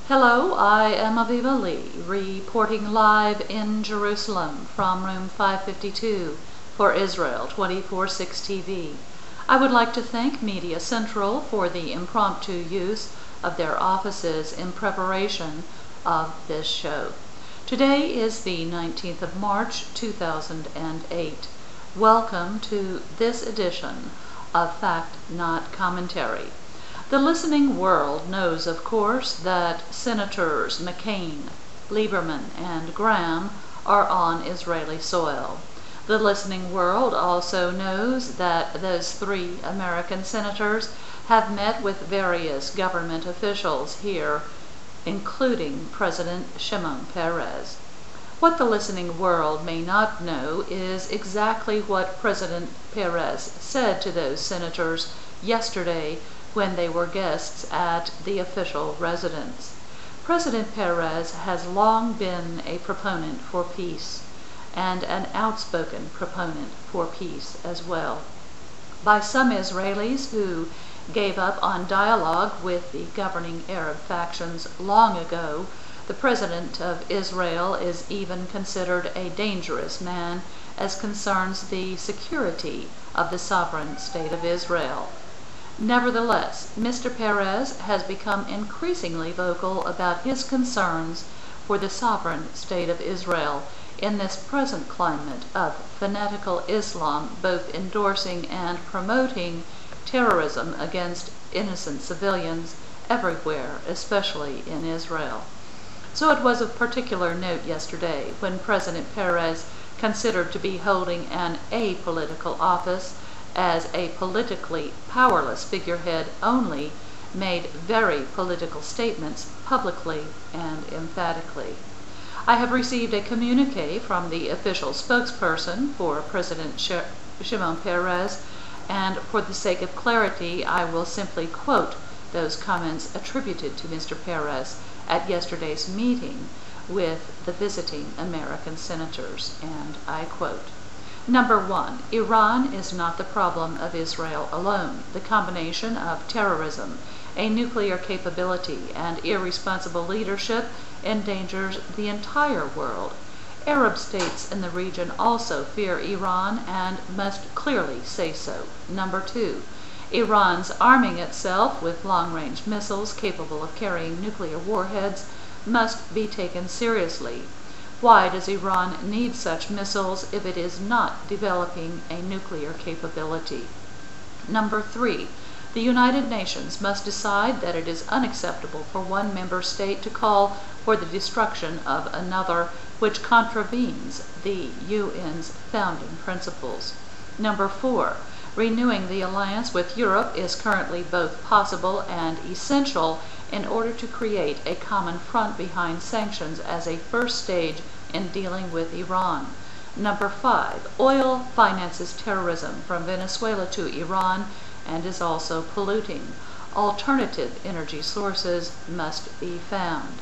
Hello, I am Aviva reporting live in Jerusalem from room 552 for Israel 24/6 TV. I would like to thank Media Central for the impromptu use of their offices in preparation of this show. Today is the 19th of March 2008. Welcome to this edition of Fact Not Commentary. The listening world knows, of course, that Senators McCain, Lieberman, and Graham are on Israeli soil. The listening world also knows that those three American senators have met with various government officials here, including President Shimon Peres. What the listening world may not know is exactly what President Peres said to those senators yesterday when they were guests at the official residence. President Peres has long been a proponent for peace, and an outspoken proponent for peace as well. By some Israelis who gave up on dialogue with the governing Arab factions long ago, the President of Israel is even considered a dangerous man as concerns the security of the sovereign state of Israel. Nevertheless, Mr. Peres has become increasingly vocal about his concerns for the sovereign state of Israel in this present climate of fanatical Islam, both endorsing and promoting terrorism against innocent civilians everywhere, especially in Israel. So it was of particular note yesterday when President Peres, considered to be holding an apolitical office, as a politically powerless figurehead only, made very political statements publicly and emphatically. I have received a communique from the official spokesperson for President Shimon Peres, and for the sake of clarity, I will simply quote those comments attributed to Mr. Peres at yesterday's meeting with the visiting American senators, and I quote, Number 1, Iran is not the problem of Israel alone. The combination of terrorism, a nuclear capability, and irresponsible leadership endangers the entire world. Arab states in the region also fear Iran and must clearly say so. Number 2, Iran's arming itself with long-range missiles capable of carrying nuclear warheads must be taken seriously. Why does Iran need such missiles if it is not developing a nuclear capability? Number 3, the United Nations must decide that it is unacceptable for one member state to call for the destruction of another, which contravenes the UN's founding principles. Number 4, renewing the alliance with Europe is currently both possible and essential in order to create a common front behind sanctions as a first stage in dealing with Iran. Number 5, oil finances terrorism from Venezuela to Iran and is also polluting. Alternative energy sources must be found.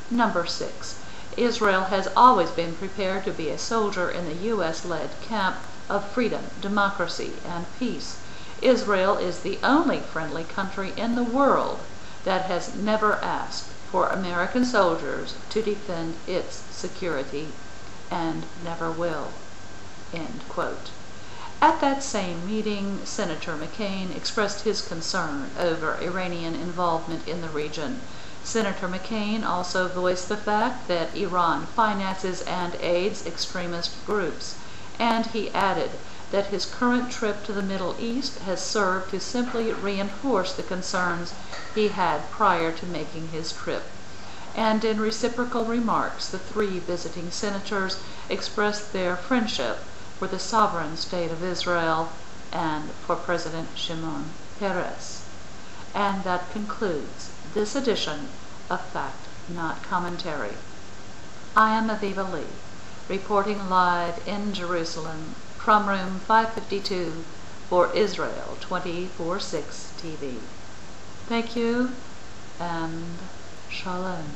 Number 6, Israel has always been prepared to be a soldier in the U.S.-led camp of freedom, democracy, and peace. Israel is the only friendly country in the world that has never asked for American soldiers to defend its security, and never will." End quote. At that same meeting, Senator McCain expressed his concern over Iranian involvement in the region. Senator McCain also voiced the fact that Iran finances and aids extremist groups, and he added that his current trip to the Middle East has served to simply reinforce the concerns he had prior to making his trip. And in reciprocal remarks, the three visiting senators expressed their friendship for the sovereign state of Israel and for President Shimon Peres. And that concludes this edition of Fact Not Commentary. I am Aviva reporting live in Jerusalem from room 552 for Israel 24/6 TV. Thank you and Shalom.